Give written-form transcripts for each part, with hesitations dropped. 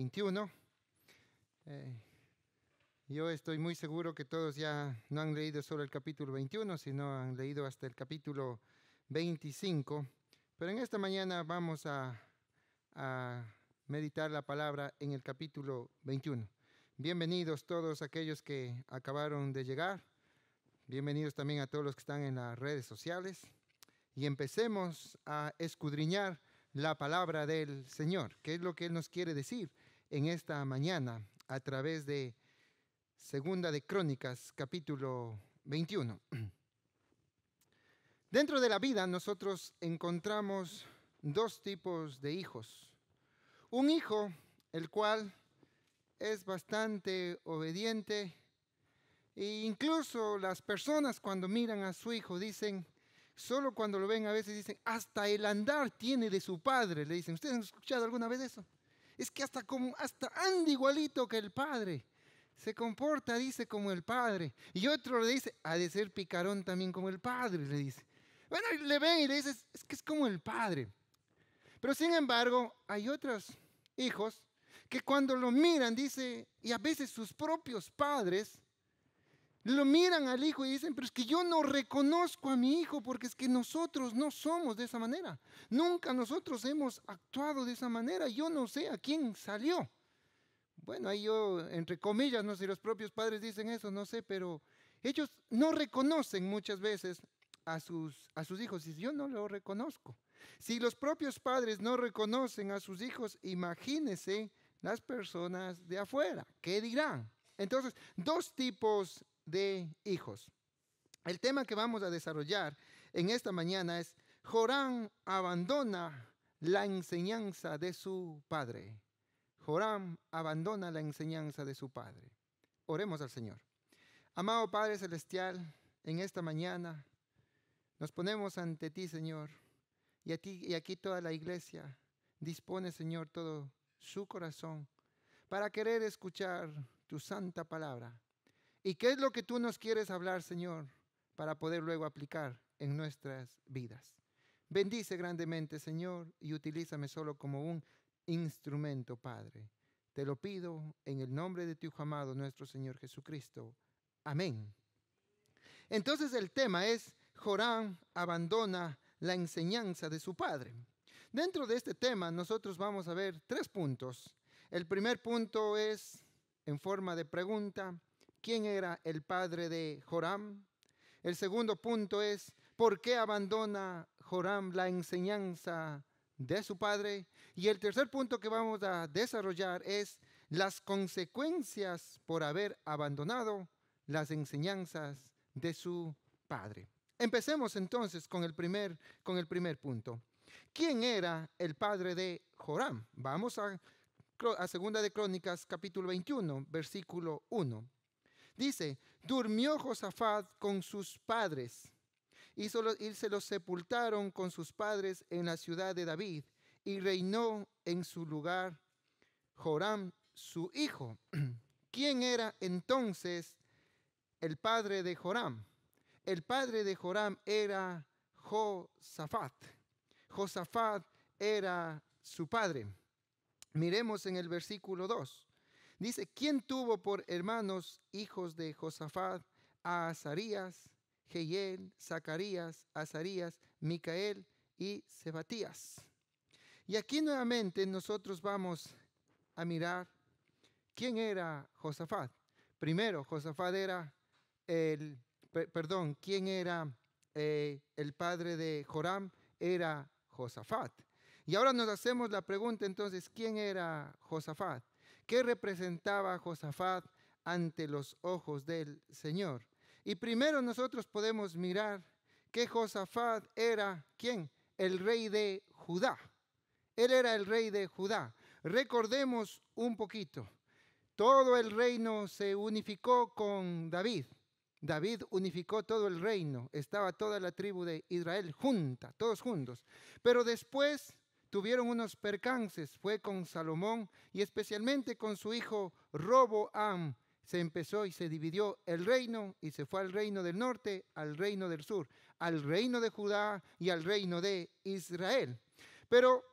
21. Yo estoy muy seguro que todos ya no han leído solo el capítulo 21, sino han leído hasta el capítulo 25. Pero en esta mañana vamos a meditar la palabra en el capítulo 21. Bienvenidos todos aquellos que acabaron de llegar. Bienvenidos también a todos los que están en las redes sociales. Y empecemos a escudriñar la palabra del Señor, que es lo que Él nos quiere decir en esta mañana a través de Segunda de Crónicas, capítulo 21. Dentro de la vida nosotros encontramos dos tipos de hijos. Un hijo, el cual es bastante obediente, e incluso las personas cuando miran a su hijo dicen, solo cuando lo ven a veces dicen, hasta el andar tiene de su padre, le dicen. ¿Ustedes han escuchado alguna vez eso? Es que hasta anda igualito que el padre, se comporta, dice, como el padre. Y otro le dice, ha de ser picarón también como el padre, le dice. Bueno, le ven y le dicen, es que es como el padre. Pero sin embargo, hay otros hijos que cuando lo miran, dice, y a veces sus propios padres lo miran al hijo y dicen, pero es que yo no reconozco a mi hijo porque es que nosotros no somos de esa manera. Nunca nosotros hemos actuado de esa manera. Yo no sé a quién salió. Bueno, ahí yo, entre comillas, no sé si los propios padres dicen eso, no sé, pero ellos no reconocen muchas veces a sus hijos. Y yo no lo reconozco. Si los propios padres no reconocen a sus hijos, imagínense las personas de afuera. ¿Qué dirán? Entonces, dos tipos de hijos. El tema que vamos a desarrollar en esta mañana es: Joram abandona la enseñanza de su padre. Joram abandona la enseñanza de su padre. Oremos al Señor. Amado Padre Celestial, en esta mañana nos ponemos ante ti, Señor, y aquí toda la iglesia dispone, Señor, todo su corazón para querer escuchar tu santa palabra. ¿Y qué es lo que tú nos quieres hablar, Señor, para poder luego aplicar en nuestras vidas? Bendice grandemente, Señor, y utilízame solo como un instrumento, Padre. Te lo pido en el nombre de tu Hijo amado, nuestro Señor Jesucristo. Amén. Entonces el tema es: Joram abandona la enseñanza de su padre. Dentro de este tema nosotros vamos a ver 3 puntos. El primer punto es en forma de pregunta: ¿quién era el padre de Joram? El segundo punto es: ¿por qué abandona Joram la enseñanza de su padre? Y el tercer punto que vamos a desarrollar es las consecuencias por haber abandonado las enseñanzas de su padre. Empecemos entonces con el primer punto. ¿Quién era el padre de Joram? Vamos a Segunda de Crónicas, capítulo 21, versículo 1. Dice: durmió Josafat con sus padres y se los sepultaron con sus padres en la ciudad de David, y reinó en su lugar Joram, su hijo. ¿Quién era entonces el padre de Joram? El padre de Joram era Josafat. Josafat era su padre. Miremos en el versículo 2. Dice: ¿quién tuvo por hermanos hijos de Josafat? A Azarías, Jehiel, Zacarías, Azarías, Micael y Sebatías. Y aquí nuevamente nosotros vamos a mirar quién era Josafat. Primero, Josafat era ¿quién era el padre de Joram? Era Josafat. Y ahora nos hacemos la pregunta entonces: ¿quién era Josafat? ¿Qué representaba Josafat ante los ojos del Señor? Y primero nosotros podemos mirar que Josafat era, ¿quién? El rey de Judá. Él era el rey de Judá. Recordemos un poquito. Todo el reino se unificó con David. David unificó todo el reino. Estaba toda la tribu de Israel junta, todos juntos. Pero después tuvieron unos percances. Fue con Salomón y especialmente con su hijo Roboam. Se empezó y se dividió el reino y se fue al reino del norte, al reino del sur, al reino de Judá y al reino de Israel. Pero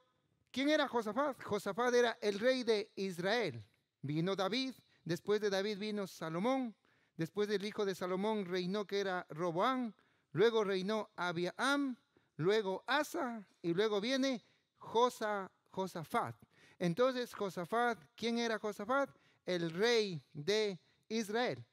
¿Quién era Josafat? Josafat era el rey de Israel. Vino David, después de David vino Salomón, después del hijo de Salomón reinó que era Roboam, luego reinó Abiam, luego Asa y luego viene Josafat. Entonces Josafat, ¿quién era Josafat? El rey de Israel.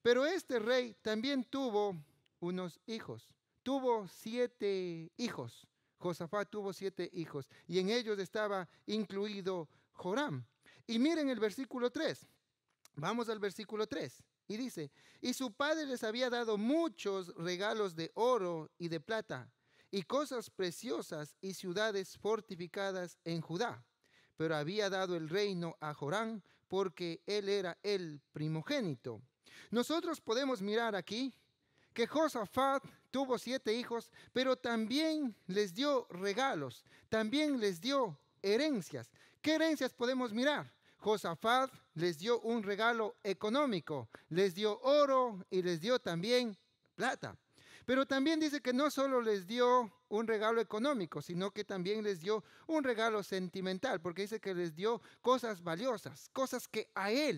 Pero este rey también tuvo unos hijos. Tuvo 7 hijos. Josafat tuvo 7 hijos y en ellos estaba incluido Joram. Y miren el versículo 3. Vamos al versículo 3. Y dice, y su padre les había dado muchos regalos de oro y de plata y cosas preciosas y ciudades fortificadas en Judá. Pero había dado el reino a Joram porque él era el primogénito. Nosotros podemos mirar aquí que Josafat tuvo 7 hijos, pero también les dio regalos, también les dio herencias. ¿Qué herencias podemos mirar? Josafat les dio un regalo económico, les dio oro y les dio también plata. Pero también dice que no solo les dio un regalo económico, sino que también les dio un regalo sentimental, porque dice que les dio cosas valiosas, cosas que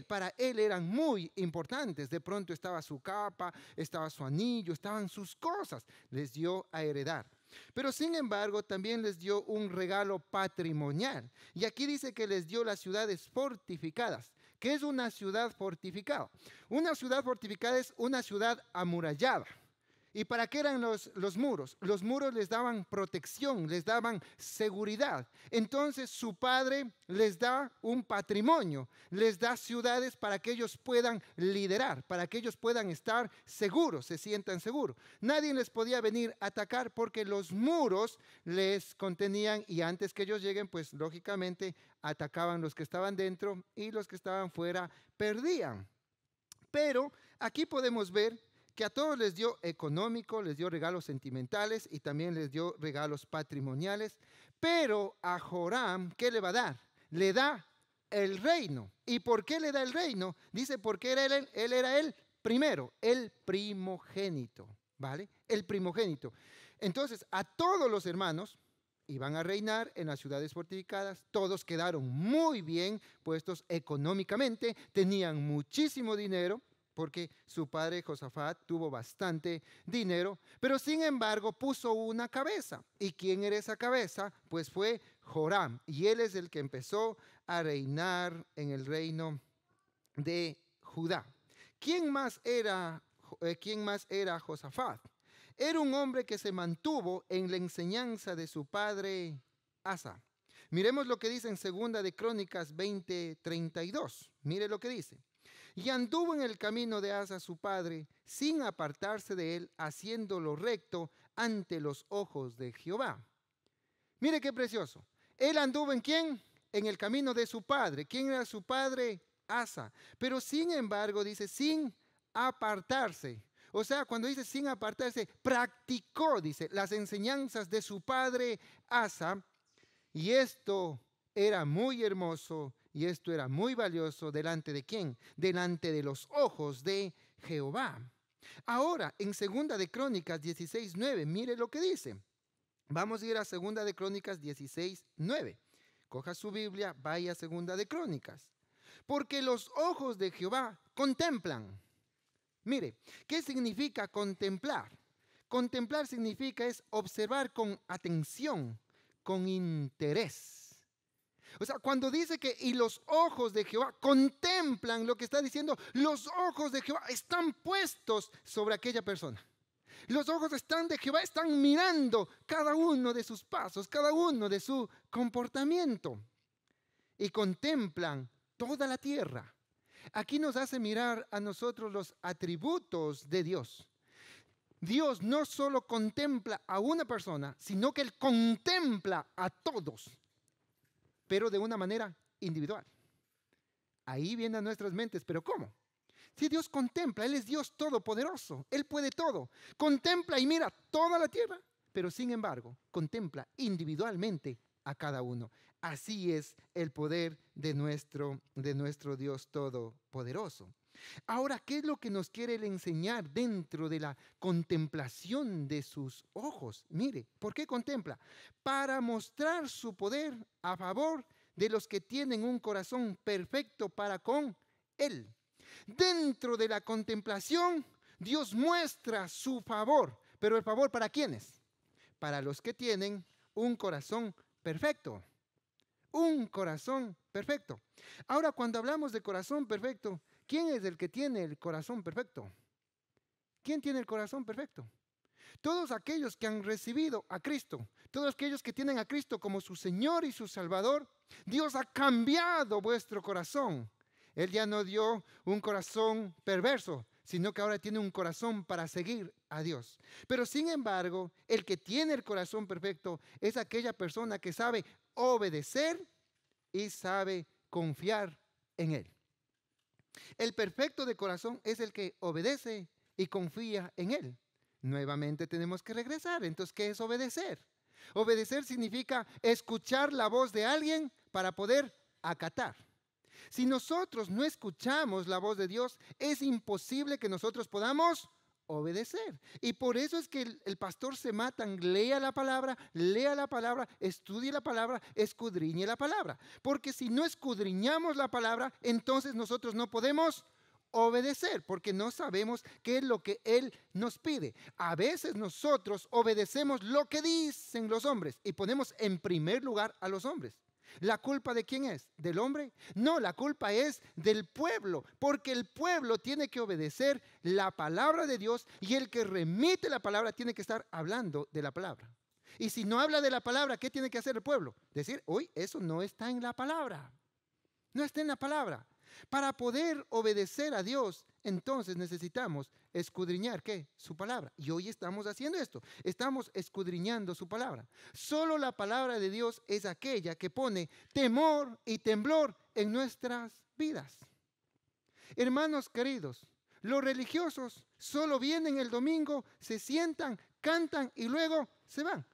para él eran muy importantes. De pronto estaba su capa, estaba su anillo, estaban sus cosas, les dio a heredar. Pero sin embargo también les dio un regalo patrimonial. Y aquí dice que les dio las ciudades fortificadas. ¿Qué es una ciudad fortificada? Una ciudad fortificada es una ciudad amurallada. ¿Y para qué eran los muros? Los muros les daban protección, les daban seguridad. Entonces su padre les da un patrimonio, les da ciudades para que ellos puedan liderar, para que ellos puedan estar seguros, se sientan seguros. Nadie les podía venir a atacar porque los muros les contenían y antes que ellos lleguen, pues lógicamente atacaban los que estaban dentro y los que estaban fuera perdían. Pero aquí podemos ver que a todos les dio económico, les dio regalos sentimentales y también les dio regalos patrimoniales. Pero a Joram, ¿qué le va a dar? Le da el reino. ¿Y por qué le da el reino? Dice, porque él era el primero, el primogénito, ¿vale? El primogénito. Entonces, a todos los hermanos iban a reinar en las ciudades fortificadas. Todos quedaron muy bien puestos económicamente, tenían muchísimo dinero, porque su padre Josafat tuvo bastante dinero, pero sin embargo puso una cabeza. ¿Y quién era esa cabeza? Pues fue Joram, y él es el que empezó a reinar en el reino de Judá. ¿Quién más era Josafat? Era un hombre que se mantuvo en la enseñanza de su padre Asa. Miremos lo que dice en 2 de Crónicas 20:32. Mire lo que dice. Y anduvo en el camino de Asa su padre, sin apartarse de él, haciendo lo recto ante los ojos de Jehová. Mire qué precioso. Él anduvo ¿en quién? En el camino de su padre. ¿Quién era su padre? Asa. Pero sin embargo, dice, sin apartarse. O sea, cuando dice sin apartarse, practicó, dice, las enseñanzas de su padre Asa. Y esto era muy hermoso y esto era muy valioso delante de ¿quién? Delante de los ojos de Jehová. Ahora, en 2 de Crónicas 16:9, mire lo que dice. Vamos a ir a 2 de Crónicas 16:9. Coja su Biblia, vaya a 2 de Crónicas. Porque los ojos de Jehová contemplan. Mire, ¿qué significa contemplar? Contemplar significa es observar con atención, con interés. O sea, cuando dice que y los ojos de Jehová contemplan, lo que está diciendo, los ojos de Jehová están puestos sobre aquella persona. Los ojos de Jehová están mirando cada uno de sus pasos, cada uno de su comportamiento. Y contemplan toda la tierra. Aquí nos hace mirar a nosotros los atributos de Dios. Dios no solo contempla a una persona, sino que Él contempla a todos, pero de una manera individual. Ahí vienen nuestras mentes, pero ¿cómo? Si Dios contempla, Él es Dios todopoderoso, Él puede todo. Contempla y mira toda la tierra, pero sin embargo, contempla individualmente a cada uno. Así es el poder de nuestro Dios todopoderoso. Ahora, ¿qué es lo que nos quiere él enseñar dentro de la contemplación de sus ojos? Mire, ¿por qué contempla? Para mostrar su poder a favor de los que tienen un corazón perfecto para con él. Dentro de la contemplación, Dios muestra su favor. ¿Pero el favor para quiénes? Para los que tienen un corazón perfecto. Un corazón perfecto. Ahora, cuando hablamos de corazón perfecto, ¿quién es el que tiene el corazón perfecto? ¿Quién tiene el corazón perfecto? Todos aquellos que han recibido a Cristo, todos aquellos que tienen a Cristo como su Señor y su Salvador, Dios ha cambiado vuestro corazón. Él ya no dio un corazón perverso, sino que ahora tiene un corazón para seguir a Dios. Pero sin embargo, el que tiene el corazón perfecto es aquella persona que sabe obedecer y sabe confiar en Él. El perfecto de corazón es el que obedece y confía en Él. Nuevamente tenemos que regresar. Entonces, ¿qué es obedecer? Obedecer significa escuchar la voz de alguien para poder acatar. Si nosotros no escuchamos la voz de Dios, es imposible que nosotros podamos obedecer. Y por eso es que el pastor se matan, lea la palabra, estudie la palabra, escudriñe la palabra. Porque si no escudriñamos la palabra, entonces nosotros no podemos obedecer, porque no sabemos qué es lo que Él nos pide. A veces nosotros obedecemos lo que dicen los hombres y ponemos en primer lugar a los hombres. ¿La culpa de quién es? ¿Del hombre? No, la culpa es del pueblo, porque el pueblo tiene que obedecer la palabra de Dios y el que remite la palabra tiene que estar hablando de la palabra. Y si no habla de la palabra, ¿qué tiene que hacer el pueblo? Decir, uy, eso no está en la palabra. No está en la palabra. Para poder obedecer a Dios, entonces necesitamos escudriñar, ¿qué? Su palabra. Y hoy estamos haciendo esto. Estamos escudriñando su palabra. Solo la palabra de Dios es aquella que pone temor y temblor en nuestras vidas. Hermanos queridos, los religiosos solo vienen el domingo, se sientan, cantan y luego se van.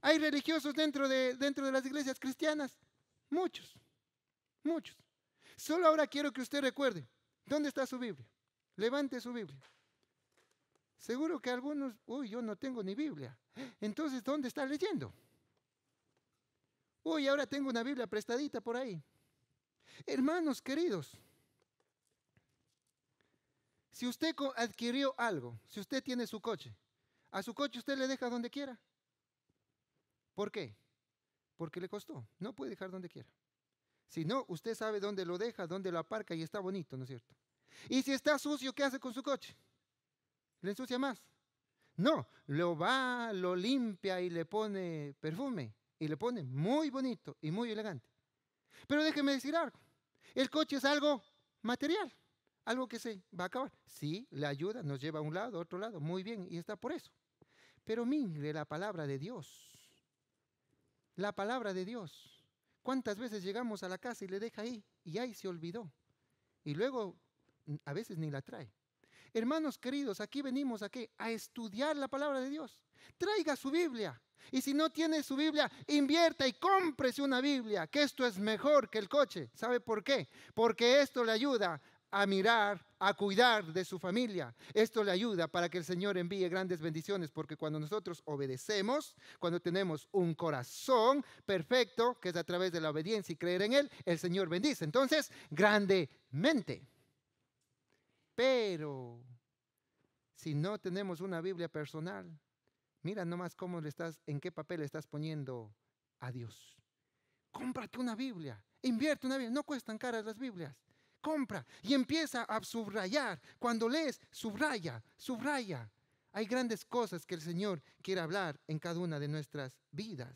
¿Hay religiosos dentro de las iglesias cristianas? Muchos. Muchos. Solo ahora quiero que usted recuerde, ¿dónde está su Biblia? Levante su Biblia. Seguro que algunos, uy, yo no tengo ni Biblia. Entonces, ¿dónde está leyendo? Uy, ahora tengo una Biblia prestadita por ahí. Hermanos queridos, si usted adquirió algo, si usted tiene su coche, a su coche usted le deja donde quiera. ¿Por qué? Porque le costó. No puede dejar donde quiera. Si no, usted sabe dónde lo deja, dónde lo aparca y está bonito, ¿no es cierto? Y si está sucio, ¿qué hace con su coche? ¿Le ensucia más? No, lo va, lo limpia y le pone perfume y le pone muy bonito y muy elegante. Pero déjeme decir algo, el coche es algo material, algo que se va a acabar. Sí, le ayuda, nos lleva a un lado, a otro lado, muy bien, y está por eso. Pero mire la palabra de Dios, la palabra de Dios. ¿Cuántas veces llegamos a la casa y le deja ahí y ahí se olvidó? Y luego a veces ni la trae. Hermanos queridos, aquí venimos a estudiar la palabra de Dios. Traiga su Biblia. Y si no tiene su Biblia, invierta y cómprese una Biblia, que esto es mejor que el coche. ¿Sabe por qué? Porque esto le ayuda a mirar, a cuidar de su familia. Esto le ayuda para que el Señor envíe grandes bendiciones, porque cuando nosotros obedecemos, cuando tenemos un corazón perfecto, que es a través de la obediencia y creer en Él, el Señor bendice. Entonces, grandemente. Pero si no tenemos una Biblia personal, mira nomás en qué papel le estás poniendo a Dios. Cómprate una Biblia, invierte una Biblia, no cuestan caras las Biblias. Compra y empieza a subrayar. Cuando lees, subraya, subraya. Hay grandes cosas que el Señor quiere hablar en cada una de nuestras vidas.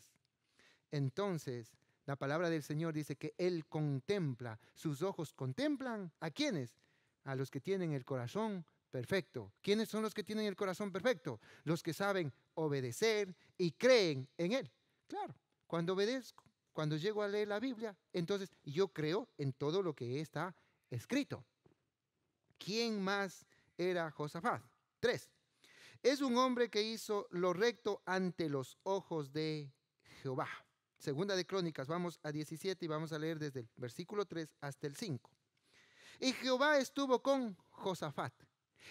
Entonces, la palabra del Señor dice que Él contempla, sus ojos contemplan, ¿a quiénes? A los que tienen el corazón perfecto. ¿Quiénes son los que tienen el corazón perfecto? Los que saben obedecer y creen en Él. Claro, cuando obedezco, cuando llego a leer la Biblia, entonces yo creo en todo lo que está escrito. ¿Quién más era Josafat? 3. Es un hombre que hizo lo recto ante los ojos de Jehová. Segunda de Crónicas, vamos a 17 y vamos a leer desde el versículo 3 hasta el 5. Y Jehová estuvo con Josafat.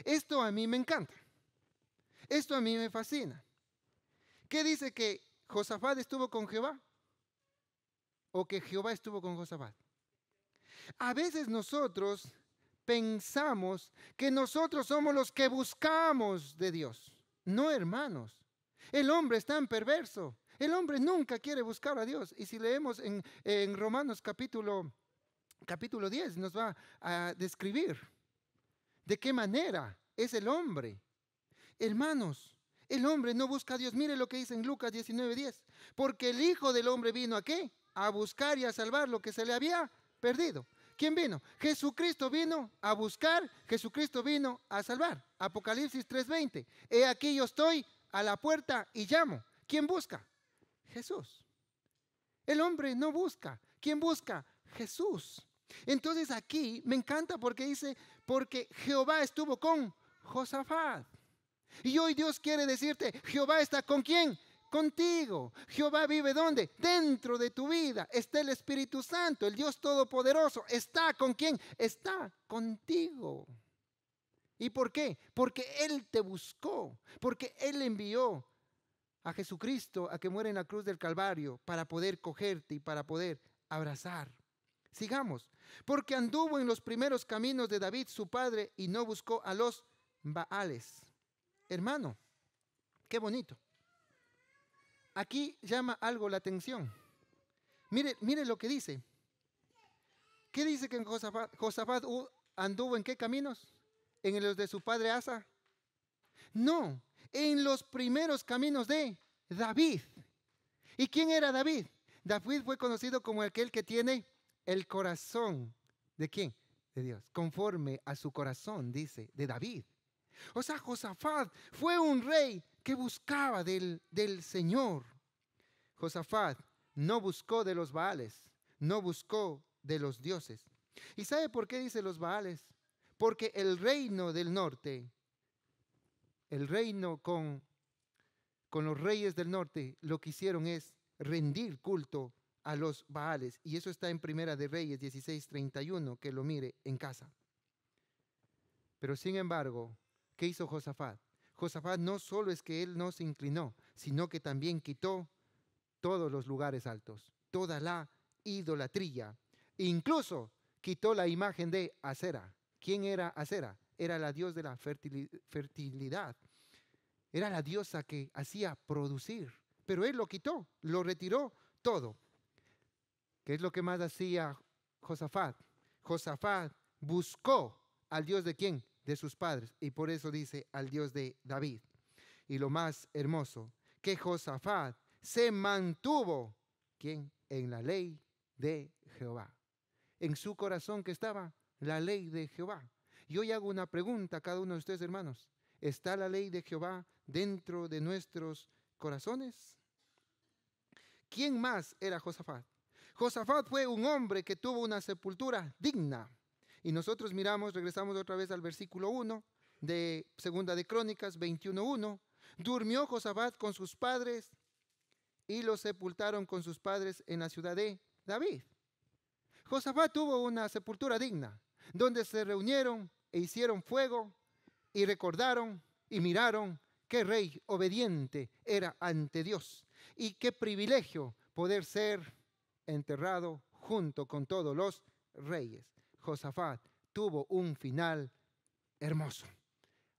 Esto a mí me encanta. Esto a mí me fascina. ¿Qué dice que Josafat estuvo con Jehová? ¿O que Jehová estuvo con Josafat? A veces nosotros pensamos que nosotros somos los que buscamos de Dios. No, hermanos. El hombre es tan perverso. El hombre nunca quiere buscar a Dios. Y si leemos en Romanos capítulo 10, nos va a describir de qué manera es el hombre. Hermanos, el hombre no busca a Dios. Mire lo que dice en Lucas 19:10. Porque el Hijo del Hombre vino ¿a qué? A buscar y a salvar lo que se le había perdido. ¿Quién vino? Jesucristo vino a buscar, Jesucristo vino a salvar. Apocalipsis 3:20. He aquí yo estoy a la puerta y llamo. ¿Quién busca? Jesús. El hombre no busca. ¿Quién busca? Jesús. Entonces aquí me encanta porque dice, porque Jehová estuvo con Josafat. Y hoy Dios quiere decirte, Jehová está ¿con quién? Contigo. Jehová vive ¿dónde? Dentro de tu vida. Está el Espíritu Santo, el Dios Todopoderoso. ¿Está con quién? Está contigo. ¿Y por qué? Porque Él te buscó, porque Él envió a Jesucristo a que muera en la cruz del Calvario para poder cogerte y para poder abrazar. Sigamos. Porque anduvo en los primeros caminos de David su padre y no buscó a los Baales. Hermano, qué bonito. Aquí llama algo la atención. Mire lo que dice. ¿Qué dice que en Josafat anduvo en qué caminos? ¿En los de su padre Asa? No, en los primeros caminos de David. ¿Y quién era David? David fue conocido como aquel que tiene el corazón. ¿De quién? De Dios. Conforme a su corazón, dice, de David. O sea, Josafat fue un rey que buscaba del Señor. Josafat no buscó de los Baales, no buscó de los dioses. ¿Y sabe por qué dice los Baales? Porque el reino del norte, el reino con los reyes del norte, lo que hicieron es rendir culto a los Baales. Y eso está en Primera de Reyes 16:31, que lo mire en casa. Pero sin embargo, ¿qué hizo Josafat? Josafat no solo es que él no se inclinó, sino que también quitó todos los lugares altos, toda la idolatría. Incluso quitó la imagen de Acera. ¿Quién era Acera? Era la diosa de la fertilidad. Era la diosa que hacía producir. Pero él lo quitó, lo retiró todo. ¿Qué es lo que más hacía Josafat? Josafat buscó al Dios de quién? De sus padres. Y por eso dice al Dios de David. Y lo más hermoso, que Josafat se mantuvo, ¿quién? En la ley de Jehová. En su corazón que estaba la ley de Jehová. Y hoy hago una pregunta a cada uno de ustedes, hermanos. ¿Está la ley de Jehová dentro de nuestros corazones? ¿Quién más era Josafat? Josafat fue un hombre que tuvo una sepultura digna. Y nosotros regresamos otra vez al versículo 1 de Segunda de Crónicas 21:1. Durmió Josafat con sus padres y lo sepultaron con sus padres en la ciudad de David. Josafat tuvo una sepultura digna, donde se reunieron e hicieron fuego y recordaron y miraron qué rey obediente era ante Dios y qué privilegio poder ser enterrado junto con todos los reyes. Josafat tuvo un final hermoso,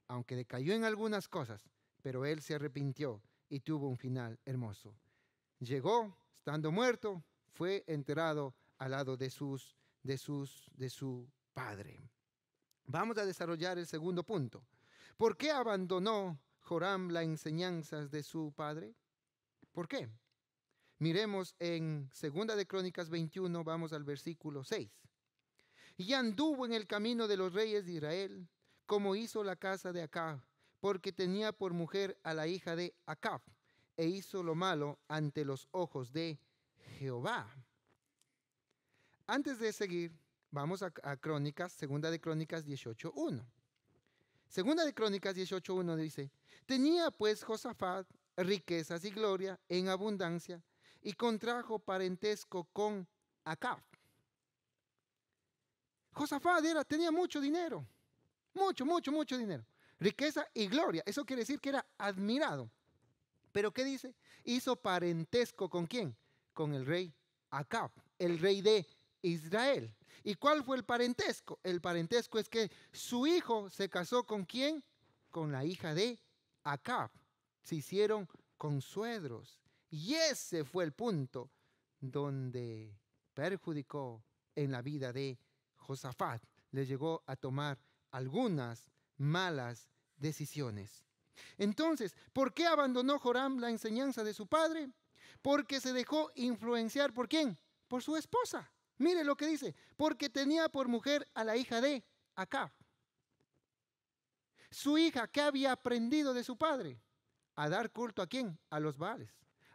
aunque decayó en algunas cosas, pero él se arrepintió y tuvo un final hermoso. Llegó, estando muerto, fue enterrado al lado de su padre. Vamos a desarrollar el segundo punto. ¿Por qué abandonó Joram las enseñanzas de su padre? ¿Por qué? Miremos en 2 de Crónicas 21, vamos al versículo 6. Y anduvo en el camino de los reyes de Israel, como hizo la casa de Acab, porque tenía por mujer a la hija de Acab, e hizo lo malo ante los ojos de Jehová. Antes de seguir, vamos a Crónicas, 2 de Crónicas 18:1. 2 de Crónicas 18:1 dice, tenía pues Josafat riquezas y gloria en abundancia, y contrajo parentesco con Acab. Josafat tenía mucho dinero, mucho dinero. Riqueza y gloria. Eso quiere decir que era admirado. Pero ¿qué dice? Hizo parentesco ¿con quién? Con el rey Acab, el rey de Israel. ¿Y cuál fue el parentesco? El parentesco es que su hijo se casó ¿con quién? Con la hija de Acab. Se hicieron consuegros. Y ese fue el punto donde perjudicó en la vida de Josafat. Le llegó a tomar algunas malas decisiones. Entonces, ¿por qué abandonó Joram la enseñanza de su padre? Porque se dejó influenciar ¿por quién? Por su esposa. Mire lo que dice, porque tenía por mujer a la hija de Acab. Su hija, ¿qué había aprendido de su padre? A dar culto ¿a quién? A los Baales,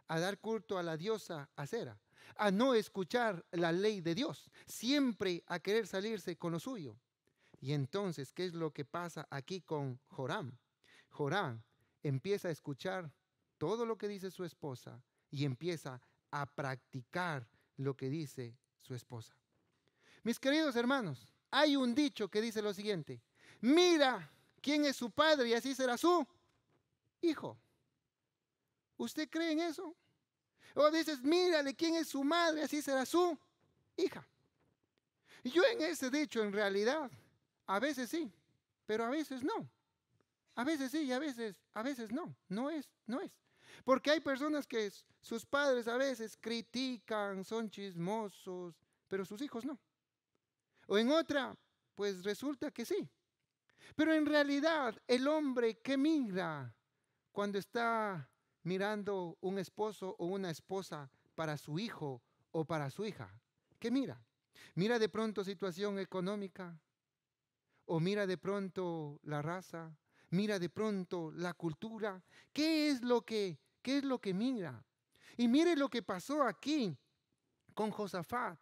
a dar culto a la diosa Acera, a no escuchar la ley de Dios, siempre a querer salirse con lo suyo. Y entonces, ¿qué es lo que pasa aquí con Joram? Joram empieza a escuchar todo lo que dice su esposa y empieza a practicar lo que dice su esposa. Mis queridos hermanos, hay un dicho que dice lo siguiente: mira quién es su padre y así será su hijo. ¿Usted cree en eso? O dices, mírale quién es su madre, así será su hija. Y yo en ese dicho, en realidad, a veces sí, pero a veces no. A veces sí y a veces no. No es. Porque hay personas que sus padres a veces critican, son chismosos, pero sus hijos no. O en otra, pues resulta que sí. Pero en realidad, el hombre que mira cuando está mirando un esposo o una esposa para su hijo o para su hija, ¿qué mira? Mira de pronto situación económica, o mira de pronto la raza, mira de pronto la cultura. ¿Qué es lo que mira? Y mire lo que pasó aquí con Josafat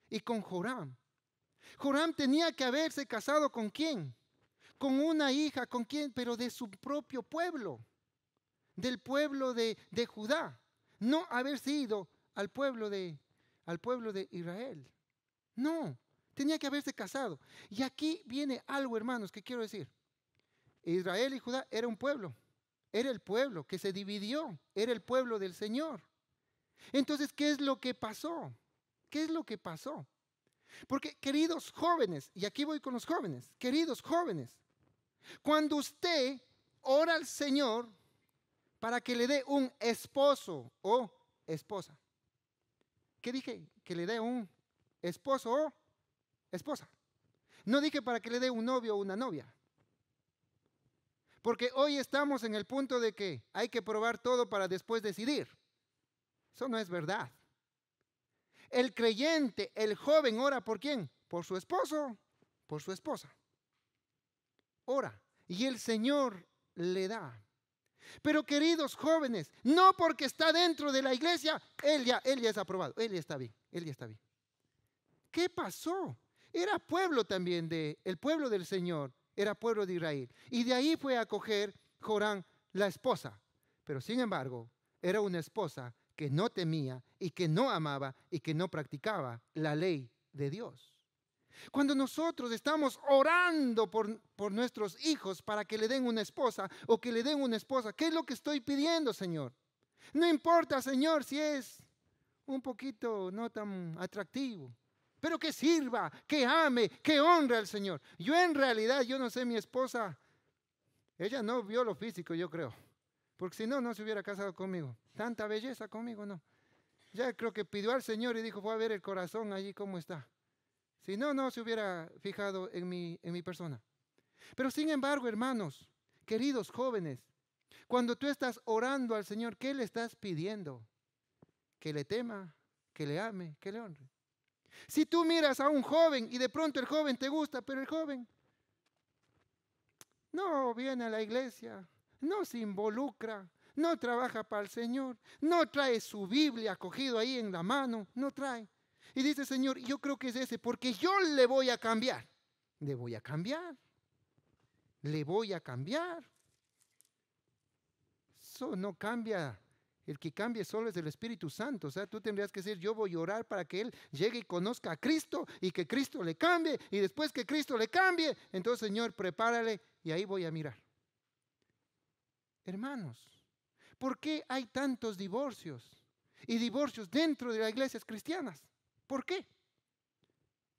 y con Joram. Joram tenía que haberse casado ¿con quién? Con una hija, ¿con quién? Pero de su propio pueblo, del pueblo de Judá, no haberse ido al pueblo de Israel. No, tenía que haberse casado. Y aquí viene algo, hermanos, que quiero decir. Israel y Judá era un pueblo, era el pueblo que se dividió, era el pueblo del Señor. Entonces, ¿qué es lo que pasó? ¿Qué es lo que pasó? Porque, queridos jóvenes, y aquí voy con los jóvenes, queridos jóvenes, cuando usted ora al Señor para que le dé un esposo o esposa, ¿qué dije? Que le dé un esposo o esposa. No dije para que le dé un novio o una novia. Porque hoy estamos en el punto de que hay que probar todo para después decidir. Eso no es verdad. El creyente, el joven, ora ¿por quién? Por su esposo, por su esposa. Ora. Y el Señor le da. Pero queridos jóvenes, no porque está dentro de la iglesia, él ya es aprobado, él ya está bien. ¿Qué pasó? Era pueblo también el pueblo del Señor, era pueblo de Israel. Y de ahí fue a coger Joram la esposa. Pero sin embargo, era una esposa que no temía y que no amaba y que no practicaba la ley de Dios. Cuando nosotros estamos orando por nuestros hijos para que le den una esposa o que le den una esposa, ¿qué es lo que estoy pidiendo, Señor? No importa, Señor, si es un poquito no tan atractivo, pero que sirva, que ame, que honre al Señor. Yo en realidad, yo no sé, mi esposa, ella no vio lo físico, yo creo, porque si no, no se hubiera casado conmigo. Tanta belleza conmigo, no. Ya creo que pidió al Señor y dijo, voy a ver el corazón allí cómo está. Si no, no se hubiera fijado en mi persona. Pero sin embargo, hermanos, queridos jóvenes, cuando tú estás orando al Señor, ¿qué le estás pidiendo? Que le tema, que le ame, que le honre. Si tú miras a un joven y de pronto el joven te gusta, pero el joven no viene a la iglesia, no se involucra, no trabaja para el Señor, no trae su Biblia cogido ahí en la mano, no trae. Y dice, Señor, yo creo que es ese, porque yo le voy a cambiar. Le voy a cambiar. Eso no cambia El que cambia solo es el Espíritu Santo. O sea, tú tendrías que decir, yo voy a orar para que él llegue y conozca a Cristo y que Cristo le cambie. Y después que Cristo le cambie, entonces, Señor, prepárale y ahí voy a mirar. Hermanos, ¿por qué hay tantos divorcios? Y divorcios dentro de las iglesias cristianas. ¿Por qué?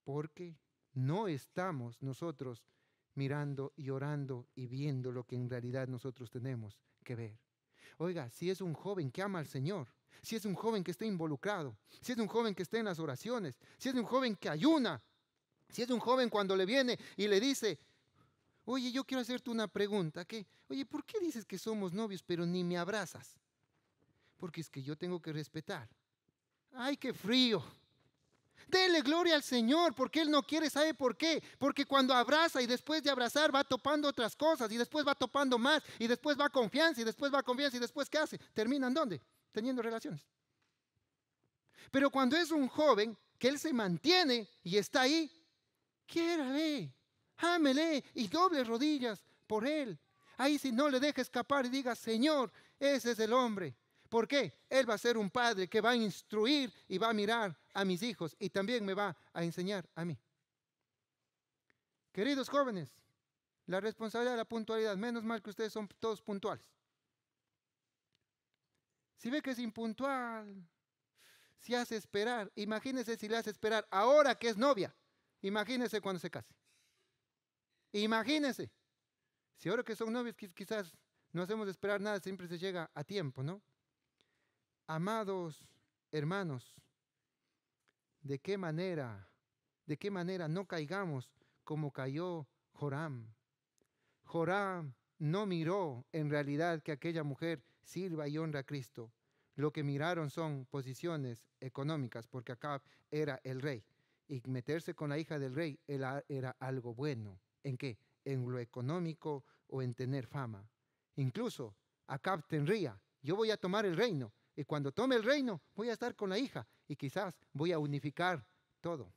Porque no estamos nosotros mirando y orando y viendo lo que en realidad nosotros tenemos que ver. Oiga, si es un joven que ama al Señor, si es un joven que está involucrado, si es un joven que está en las oraciones, si es un joven que ayuna, si es un joven cuando le viene y le dice, oye, yo quiero hacerte una pregunta, oye, ¿por qué dices que somos novios pero ni me abrazas? Porque es que yo tengo que respetar. ¡Ay, qué frío! Dele gloria al Señor, porque Él no quiere, ¿sabe por qué? Porque cuando abraza y después de abrazar va topando otras cosas y después va topando más y después va confianza y después va confianza y después ¿qué hace? ¿Terminan dónde? Teniendo relaciones. Pero cuando es un joven que Él se mantiene y está ahí, quiérale, ámele y doble rodillas por Él. Ahí si no le deja escapar y diga, Señor, ese es el hombre. ¿Por qué? Él va a ser un padre que va a instruir y va a mirar a mis hijos y también me va a enseñar a mí. Queridos jóvenes, la responsabilidad de la puntualidad, menos mal que ustedes son todos puntuales. Si ve que es impuntual, si hace esperar, imagínese si le hace esperar ahora que es novia, imagínese cuando se case. Imagínese, si ahora que son novios quizás no hacemos esperar nada, siempre se llega a tiempo, ¿no? Amados hermanos, ¿de qué manera no caigamos como cayó Joram? Joram no miró en realidad que aquella mujer sirva y honra a Cristo. Lo que miraron son posiciones económicas, porque Acab era el rey. Y meterse con la hija del rey era algo bueno. ¿En qué? En lo económico o en tener fama. Incluso Acab tendría, yo voy a tomar el reino. Y cuando tome el reino, voy a estar con la hija y quizás voy a unificar todo.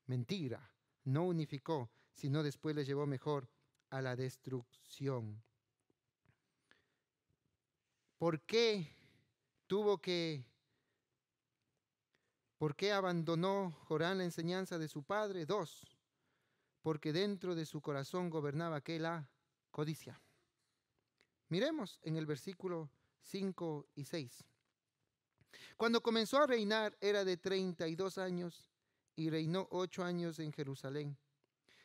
Mentira, no unificó, sino después le llevó mejor a la destrucción. ¿Por qué abandonó Joram la enseñanza de su padre? 2, porque dentro de su corazón gobernaba la codicia. Miremos en el versículo 5 y 6. Cuando comenzó a reinar era de 32 años y reinó 8 años en Jerusalén.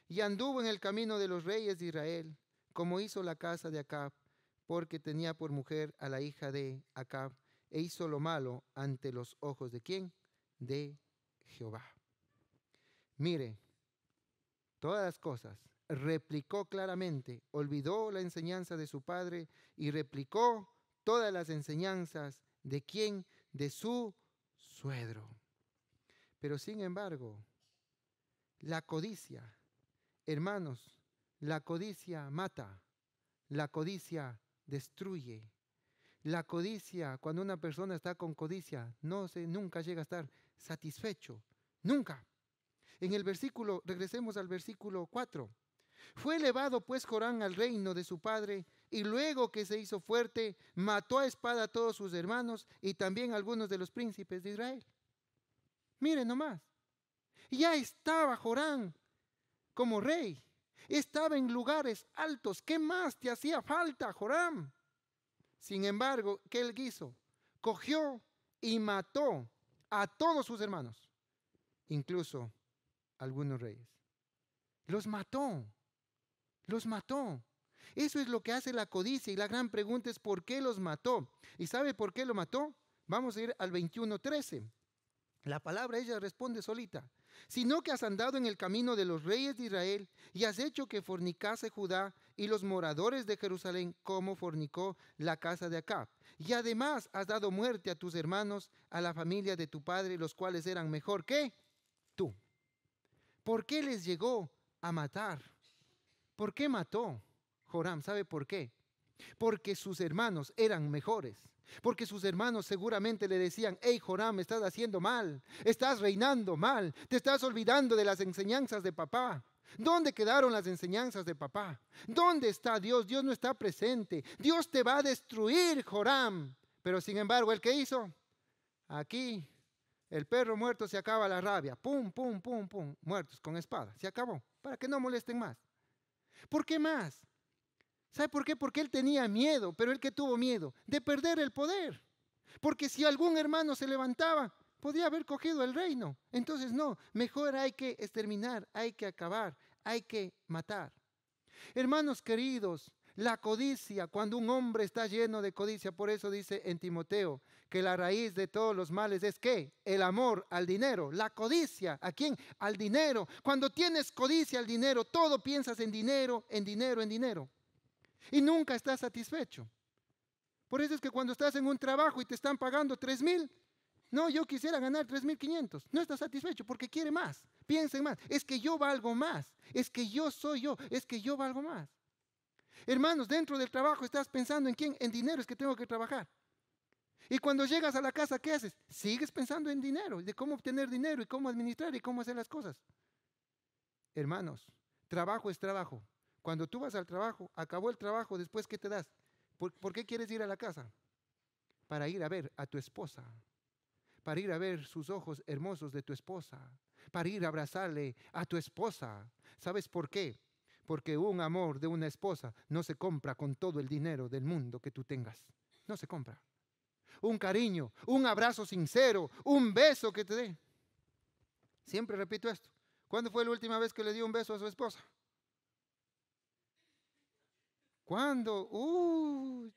Y anduvo en el camino de los reyes de Israel, como hizo la casa de Acab, porque tenía por mujer a la hija de Acab, e hizo lo malo ante los ojos ¿de quién? De Jehová. Mire, todas las cosas, replicó claramente, olvidó la enseñanza de su padre y replicó todas las enseñanzas ¿de quién? De su suegro. Pero sin embargo, la codicia, hermanos, la codicia mata, la codicia destruye. La codicia, cuando una persona está con codicia, nunca llega a estar satisfecho, nunca. En el versículo, regresemos al versículo 4. Fue elevado pues Joram al reino de su padre, y luego que se hizo fuerte, mató a espada a todos sus hermanos y también a algunos de los príncipes de Israel. Miren nomás, ya estaba Joram como rey, estaba en lugares altos. ¿Qué más te hacía falta, Joram? Sin embargo, ¿qué él hizo? Cogió y mató a todos sus hermanos, incluso algunos reyes. Los mató. Los mató. Eso es lo que hace la codicia y la gran pregunta es ¿por qué los mató? ¿Y sabe por qué lo mató? Vamos a ir al 21:13. La palabra ella responde solita. Sino que has andado en el camino de los reyes de Israel y has hecho que fornicase Judá y los moradores de Jerusalén como fornicó la casa de Acab. Y además has dado muerte a tus hermanos, a la familia de tu padre, los cuales eran mejor que tú. ¿Por qué les llegó a matar? ¿Por qué mató Joram? ¿Sabe por qué? Porque sus hermanos eran mejores. Porque sus hermanos seguramente le decían, hey Joram, estás haciendo mal, estás reinando mal, te estás olvidando de las enseñanzas de papá. ¿Dónde quedaron las enseñanzas de papá? ¿Dónde está Dios? Dios no está presente. Dios te va a destruir, Joram. Pero sin embargo, ¿el qué hizo? Aquí, el perro muerto se acaba la rabia. Pum, pum, pum, pum. Muertos con espada. Se acabó. Para que no molesten más. ¿Por qué más? ¿Sabe por qué? Porque él tenía miedo. Pero él que tuvo miedo de perder el poder. Porque si algún hermano se levantaba, podía haber cogido el reino. Entonces no, mejor hay que exterminar, hay que acabar, hay que matar. Hermanos queridos, la codicia, cuando un hombre está lleno de codicia, por eso dice en Timoteo que la raíz de todos los males es ¿qué? El amor al dinero, la codicia. ¿A quién? Al dinero. Cuando tienes codicia al dinero, todo piensas en dinero, en dinero, en dinero. Y nunca estás satisfecho. Por eso es que cuando estás en un trabajo y te están pagando 3,000, no, yo quisiera ganar 3,500. No estás satisfecho porque quiere más. Piensa en más. Es que yo valgo más. Es que yo soy yo. Es que yo valgo más. Hermanos, dentro del trabajo estás pensando en quién, en dinero es que tengo que trabajar. Y cuando llegas a la casa, ¿qué haces? Sigues pensando en dinero, de cómo obtener dinero y cómo administrar y cómo hacer las cosas. Hermanos, trabajo es trabajo. Cuando tú vas al trabajo, acabó el trabajo, después ¿qué te das? ¿Por qué quieres ir a la casa? Para ir a ver a tu esposa, para ir a ver sus ojos hermosos de tu esposa, para ir a abrazarle a tu esposa. ¿Sabes por qué? Porque un amor de una esposa no se compra con todo el dinero del mundo que tú tengas. No se compra. Un cariño, un abrazo sincero, un beso que te dé. Siempre repito esto. ¿Cuándo fue la última vez que le dio un beso a su esposa? ¿Cuándo? Uy,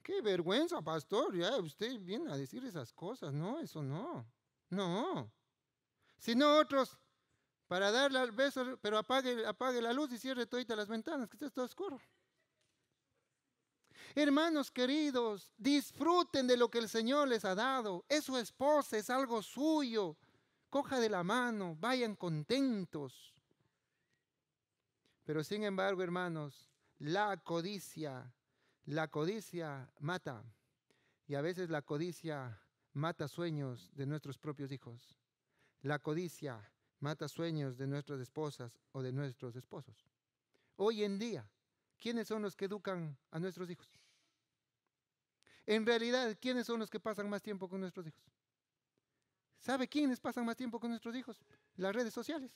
qué vergüenza, pastor. Ya usted viene a decir esas cosas. No, eso no. No. Si no otros, para darle al beso, pero apague la luz y cierre todas las ventanas, que esté todo oscuro. Hermanos queridos, disfruten de lo que el Señor les ha dado. Es su esposa, es algo suyo. Coja de la mano, vayan contentos. Pero sin embargo, hermanos, la codicia mata. Y a veces la codicia mata sueños de nuestros propios hijos. La codicia mata sueños de nuestras esposas o de nuestros esposos. Hoy en día, ¿quiénes son los que educan a nuestros hijos? En realidad, ¿quiénes son los que pasan más tiempo con nuestros hijos? ¿Sabe quiénes pasan más tiempo con nuestros hijos? Las redes sociales.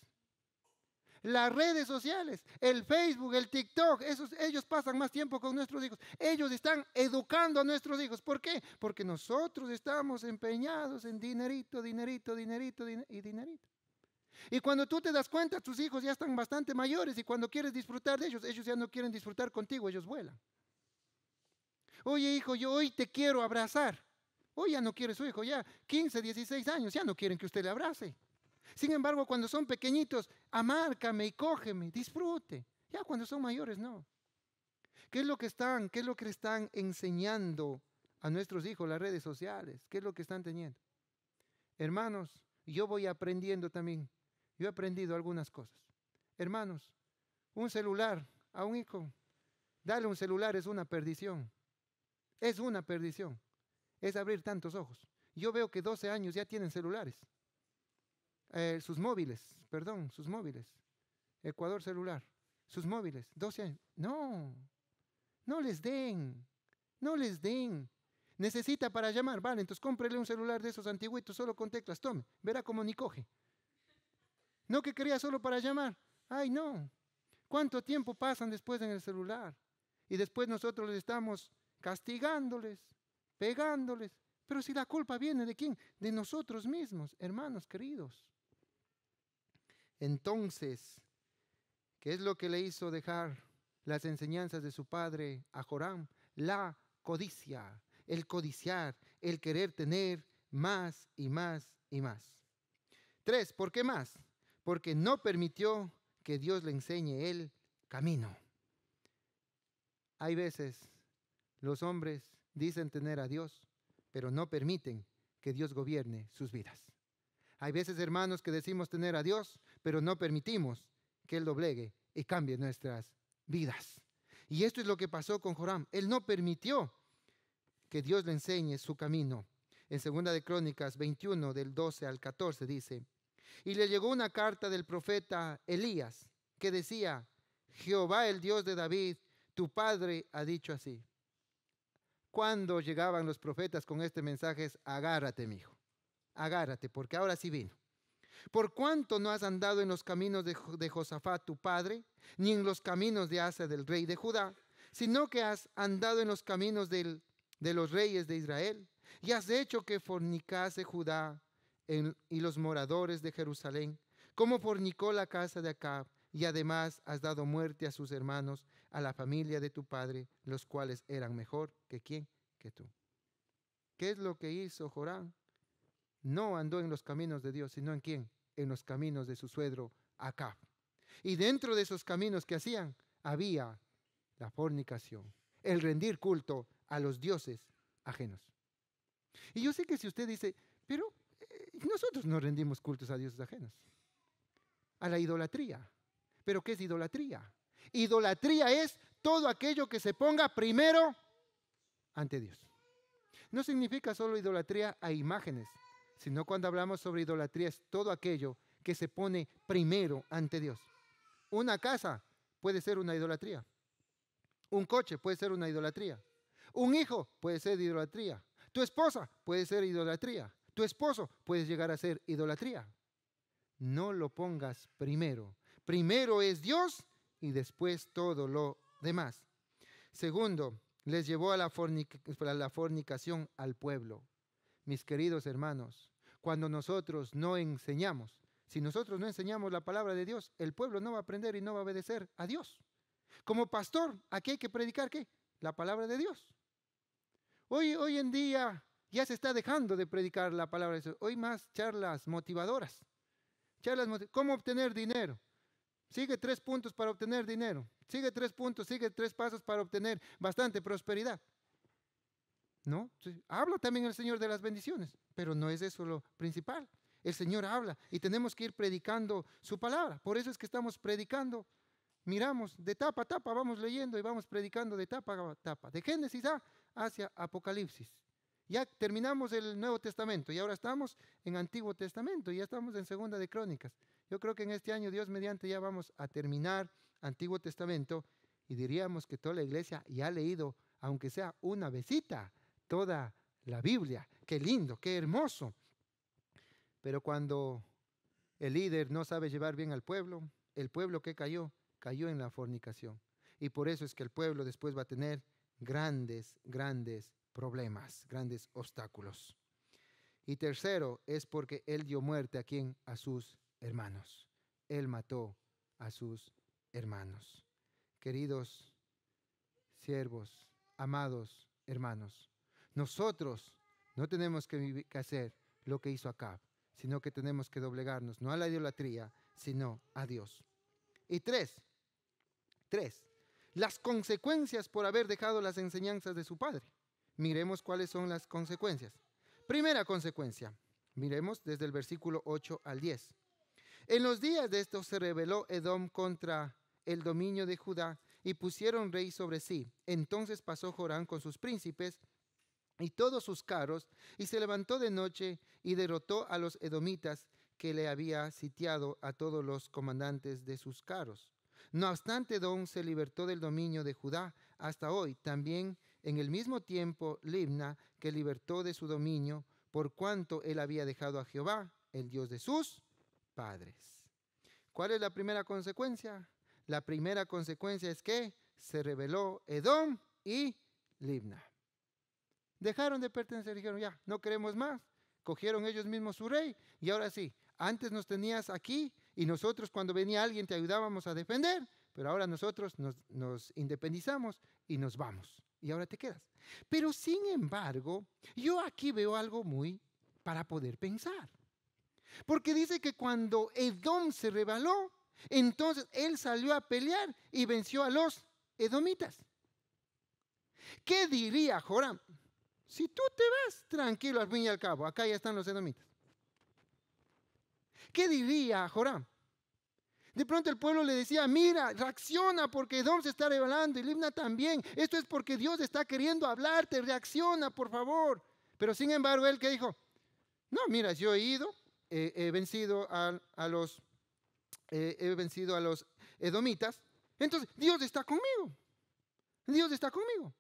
Las redes sociales, el Facebook, el TikTok, ellos pasan más tiempo con nuestros hijos. Ellos están educando a nuestros hijos. ¿Por qué? Porque nosotros estamos empeñados en dinerito, dinerito, dinerito y dinerito. Y cuando tú te das cuenta, tus hijos ya están bastante mayores y cuando quieres disfrutar de ellos, ellos ya no quieren disfrutar contigo, ellos vuelan. Oye, hijo, yo hoy te quiero abrazar. Hoy ya no quiere su hijo, ya 15, 16 años, ya no quieren que usted le abrace. Sin embargo, cuando son pequeñitos, amárcame y cógeme, disfrute. Ya cuando son mayores, no. ¿Qué es lo que le están enseñando a nuestros hijos las redes sociales? ¿Qué es lo que están teniendo? Hermanos, yo voy aprendiendo también. Yo he aprendido algunas cosas. Hermanos, un celular a un hijo, darle un celular es una perdición. Es una perdición. Es abrir tantos ojos. Yo veo que 12 años ya tienen celulares. Sus móviles. Ecuador celular. Sus móviles, 12 años. No, no les den. No les den. Necesita para llamar. Vale, entonces cómprele un celular de esos antiguitos solo con teclas. Tome, verá cómo ni coge. No que quería solo para llamar. Ay, no. ¿Cuánto tiempo pasan después en el celular? Y después nosotros les estamos castigándoles, pegándoles. Pero si la culpa viene ¿de quién? De nosotros mismos, hermanos queridos. Entonces, ¿qué es lo que le hizo dejar las enseñanzas de su padre a Joram? La codicia, el codiciar, el querer tener más y más y más. 3, ¿por qué más? Porque no permitió que Dios le enseñe el camino. Hay veces los hombres dicen tener a Dios, pero no permiten que Dios gobierne sus vidas. Hay veces, hermanos, que decimos tener a Dios, pero no permitimos que Él doblegue y cambie nuestras vidas. Y esto es lo que pasó con Joram. Él no permitió que Dios le enseñe su camino. En 2 de Crónicas 21, del 12 al 14, dice: y le llegó una carta del profeta Elías, que decía: Jehová, el Dios de David, tu padre, ha dicho así. cuando llegaban los profetas con este mensaje es: agárrate, mi hijo, agárrate, porque ahora sí vino. Por cuanto no has andado en los caminos de Josafat tu padre, ni en los caminos de Asa del rey de Judá, sino que has andado en los caminos de los reyes de Israel, y has hecho que fornicase Judá y los moradores de Jerusalén, como fornicó la casa de Acab, y además has dado muerte a sus hermanos, a la familia de tu padre, los cuales eran mejor que quién, que tú. ¿Qué es lo que hizo Joram? No andó en los caminos de Dios, sino en quién, en los caminos de su suegro Acab. Y dentro de esos caminos que hacían, había la fornicación, el rendir culto a los dioses ajenos. Y yo sé que si usted dice, pero nosotros no rendimos cultos a dioses ajenos, a la idolatría. ¿Pero qué es idolatría? Idolatría es todo aquello que se ponga primero ante Dios. No significa solo idolatría a imágenes, sino cuando hablamos sobre idolatría es todo aquello que se pone primero ante Dios. Una casa puede ser una idolatría. Un coche puede ser una idolatría. Un hijo puede ser idolatría. Tu esposa puede ser idolatría. Tu esposo puede llegar a ser idolatría. No lo pongas primero. Primero es Dios y después todo lo demás. Segundo, les llevó a la fornicación al pueblo. Mis queridos hermanos, cuando nosotros no enseñamos, si nosotros no enseñamos la palabra de Dios, el pueblo no va a aprender y no va a obedecer a Dios. Como pastor, aquí hay que predicar ¿qué? La palabra de Dios. Hoy en día ya se está dejando de predicar la palabra de Dios. Hoy más charlas motivadoras. ¿Cómo obtener dinero? Sigue 3 puntos para obtener dinero. Sigue 3 puntos, sigue 3 pasos para obtener bastante prosperidad. ¿No? Habla también el Señor de las bendiciones, pero no es eso lo principal. El Señor habla y tenemos que ir predicando su palabra. Por eso es que estamos predicando. Miramos de tapa a tapa, vamos leyendo y vamos predicando de tapa a tapa. De Génesis hacia Apocalipsis. Ya terminamos el Nuevo Testamento y ahora estamos en Antiguo Testamento y ya estamos en Segunda de Crónicas. Yo creo que en este año, Dios mediante, ya vamos a terminar Antiguo Testamento y diríamos que toda la iglesia ya ha leído, aunque sea una vesita, toda la Biblia. Qué lindo, qué hermoso. Pero cuando el líder no sabe llevar bien al pueblo, el pueblo que cayó en la fornicación. Y por eso es que el pueblo después va a tener grandes problemas, grandes obstáculos. Y tercero, es porque él dio muerte ¿a quién? A sus hermanos. Él mató a sus hermanos. Queridos siervos, amados hermanos, nosotros no tenemos que hacer lo que hizo Acab, sino que tenemos que doblegarnos, no a la idolatría, sino a Dios. Y tres, las consecuencias por haber dejado las enseñanzas de su padre. Miremos cuáles son las consecuencias. Primera consecuencia, miremos desde el versículo 8 al 10. En los días de esto se rebeló Edom contra el dominio de Judá y pusieron rey sobre sí. Entonces pasó Joram con sus príncipes y todos sus carros, y se levantó de noche y derrotó a los edomitas que le había sitiado, a todos los comandantes de sus carros. No obstante, Edom se libertó del dominio de Judá hasta hoy. También en el mismo tiempo Libna, que libertó de su dominio, por cuanto él había dejado a Jehová, el Dios de sus padres. ¿Cuál es la primera consecuencia? La primera consecuencia es que se rebeló Edom y Libna. Dejaron de pertenecer, dijeron ya, no queremos más. Cogieron ellos mismos su rey y ahora sí, antes nos tenías aquí y nosotros cuando venía alguien te ayudábamos a defender, pero ahora nosotros nos independizamos y nos vamos y ahora te quedas. Pero sin embargo, yo aquí veo algo muy para poder pensar. Porque dice que cuando Edom se rebeló, entonces él salió a pelear y venció a los edomitas. ¿Qué diría Joram? Si tú te vas tranquilo al fin y al cabo, acá ya están los edomitas. ¿Qué diría Joram? De pronto el pueblo le decía, mira, reacciona porque Edom se está rebelando y Libna también. Esto es porque Dios está queriendo hablarte, reacciona por favor. Pero sin embargo, él que dijo, no, mira, yo he ido, he vencido a los edomitas, entonces Dios está conmigo. Dios está conmigo.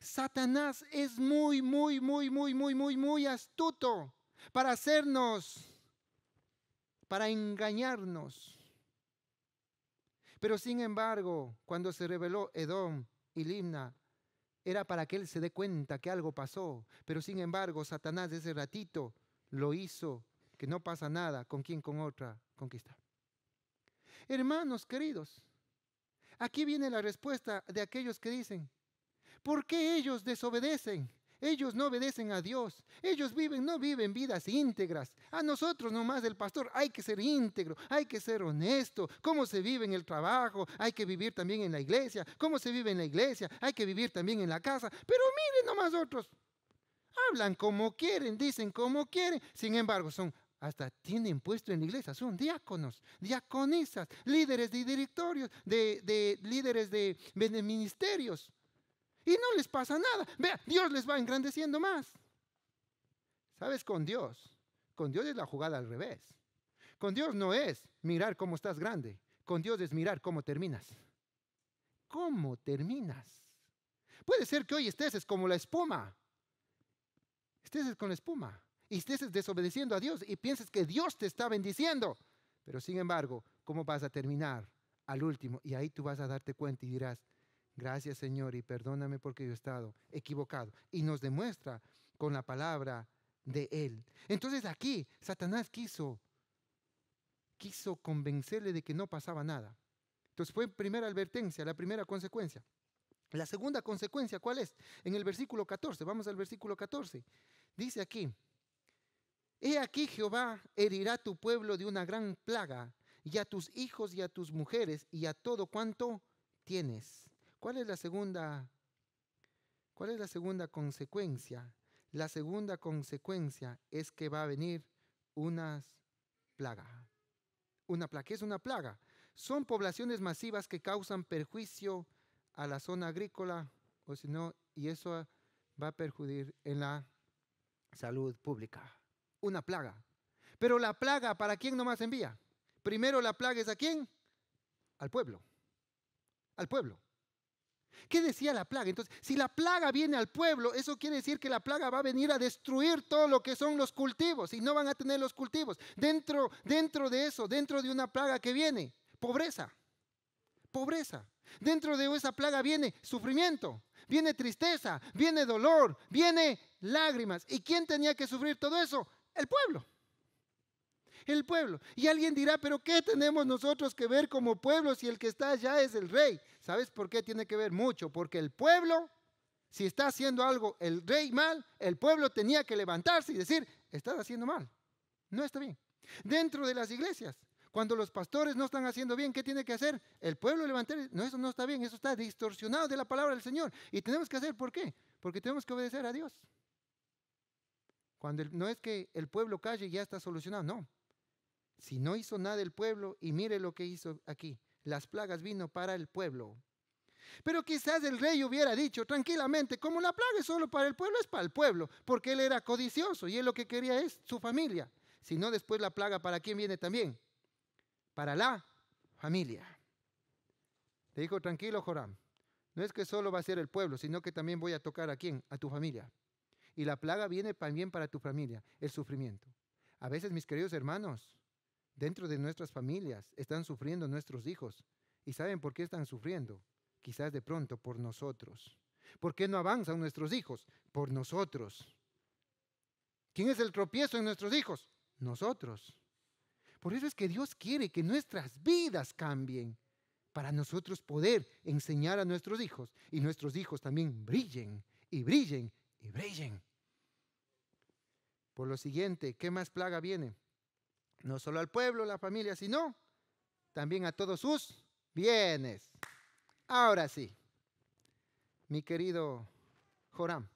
Satanás es muy astuto para hacernos, para engañarnos. Pero sin embargo, cuando se rebeló Edom y Limna, era para que él se dé cuenta que algo pasó. Pero sin embargo, Satanás ese ratito lo hizo que no pasa nada con quien con otra conquista. Hermanos queridos, aquí viene la respuesta de aquellos que dicen, ¿por qué ellos desobedecen? Ellos no obedecen a Dios. Ellos no viven vidas íntegras. A nosotros nomás el pastor hay que ser íntegro, hay que ser honesto. ¿Cómo se vive en el trabajo? Hay que vivir también en la iglesia. ¿Cómo se vive en la iglesia? Hay que vivir también en la casa. Pero miren nomás otros. Hablan como quieren, dicen como quieren. Sin embargo, hasta tienen puesto en la iglesia, son diáconos, diaconisas, líderes de directorios, de líderes de ministerios. Y no les pasa nada. Vea, Dios les va engrandeciendo más. ¿Sabes? Con Dios es la jugada al revés. Con Dios no es mirar cómo estás grande. Con Dios es mirar cómo terminas. ¿Cómo terminas? Puede ser que hoy estés como la espuma. Estés con la espuma. Y estés desobedeciendo a Dios y pienses que Dios te está bendiciendo. Pero sin embargo, ¿cómo vas a terminar al último? Y ahí tú vas a darte cuenta y dirás, gracias Señor y perdóname porque yo he estado equivocado. Y nos demuestra con la palabra de Él. Entonces aquí Satanás quiso convencerle de que no pasaba nada. Entonces fue primera advertencia, la primera consecuencia. La segunda consecuencia, ¿cuál es? En el versículo 14, vamos al versículo 14. Dice aquí, he aquí Jehová herirá tu pueblo de una gran plaga, y a tus hijos y a tus mujeres y a todo cuanto tienes. ¿Cuál es la segunda consecuencia? La segunda consecuencia es que va a venir una plaga. Una plaga. ¿Qué es una plaga? Son poblaciones masivas que causan perjuicio a la zona agrícola, o si no, y eso va a perjudicar en la salud pública. Una plaga. Pero la plaga, ¿para quién nomás envía? Primero la plaga es ¿a quién? Al pueblo. Al pueblo. ¿Qué decía la plaga? Entonces, si la plaga viene al pueblo, eso quiere decir que la plaga va a venir a destruir todo lo que son los cultivos y no van a tener los cultivos. Dentro de eso, dentro de una plaga que viene, pobreza. Pobreza. Dentro de esa plaga viene sufrimiento, viene tristeza, viene dolor, viene lágrimas. ¿Y quién tenía que sufrir todo eso? El pueblo. El pueblo. Y alguien dirá, pero ¿qué tenemos nosotros que ver como pueblo si el que está allá es el rey? ¿Sabes por qué tiene que ver mucho? Porque el pueblo, si está haciendo algo el rey mal, el pueblo tenía que levantarse y decir, estás haciendo mal, no está bien. Dentro de las iglesias, cuando los pastores no están haciendo bien, ¿qué tiene que hacer? El pueblo levantar, no, eso no está bien, eso está distorsionado de la palabra del Señor. Y tenemos que hacer, ¿por qué? Porque tenemos que obedecer a Dios. No es que el pueblo calle y ya está solucionado, no. Si no hizo nada el pueblo, y mire lo que hizo aquí, las plagas vino para el pueblo. Pero quizás el rey hubiera dicho tranquilamente, como la plaga es solo para el pueblo, es para el pueblo, porque él era codicioso y él lo que quería es su familia. Si no, después la plaga, ¿para quién viene también? Para la familia. Le dijo, tranquilo Joram, no es que solo va a ser el pueblo, sino que también voy a tocar ¿a quién? A tu familia. Y la plaga viene también para tu familia, el sufrimiento. A veces, mis queridos hermanos, dentro de nuestras familias están sufriendo nuestros hijos. ¿Y saben por qué están sufriendo? Quizás de pronto por nosotros. ¿Por qué no avanzan nuestros hijos? Por nosotros. ¿Quién es el tropiezo en nuestros hijos? Nosotros. Por eso es que Dios quiere que nuestras vidas cambien para nosotros poder enseñar a nuestros hijos y nuestros hijos también brillen y brillen y brillen. Por lo siguiente, ¿qué más plaga viene? No solo al pueblo, la familia, sino también a todos sus bienes. Ahora sí, mi querido Joram.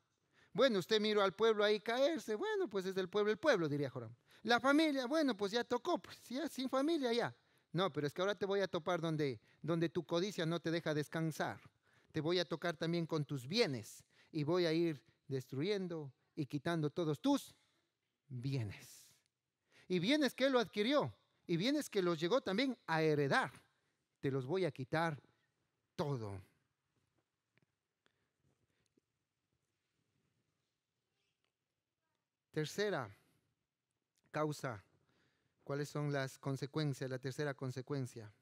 Bueno, usted miró al pueblo ahí caerse. Bueno, pues es del pueblo el pueblo, diría Joram. La familia, bueno, pues ya tocó, pues ya sin familia ya. No, pero es que ahora te voy a topar donde tu codicia no te deja descansar. Te voy a tocar también con tus bienes y voy a ir destruyendo y quitando todos tus bienes. Y bienes que él lo adquirió y bienes que los llegó también a heredar. Te los voy a quitar todo. Tercera causa. ¿Cuáles son las consecuencias? La tercera consecuencia.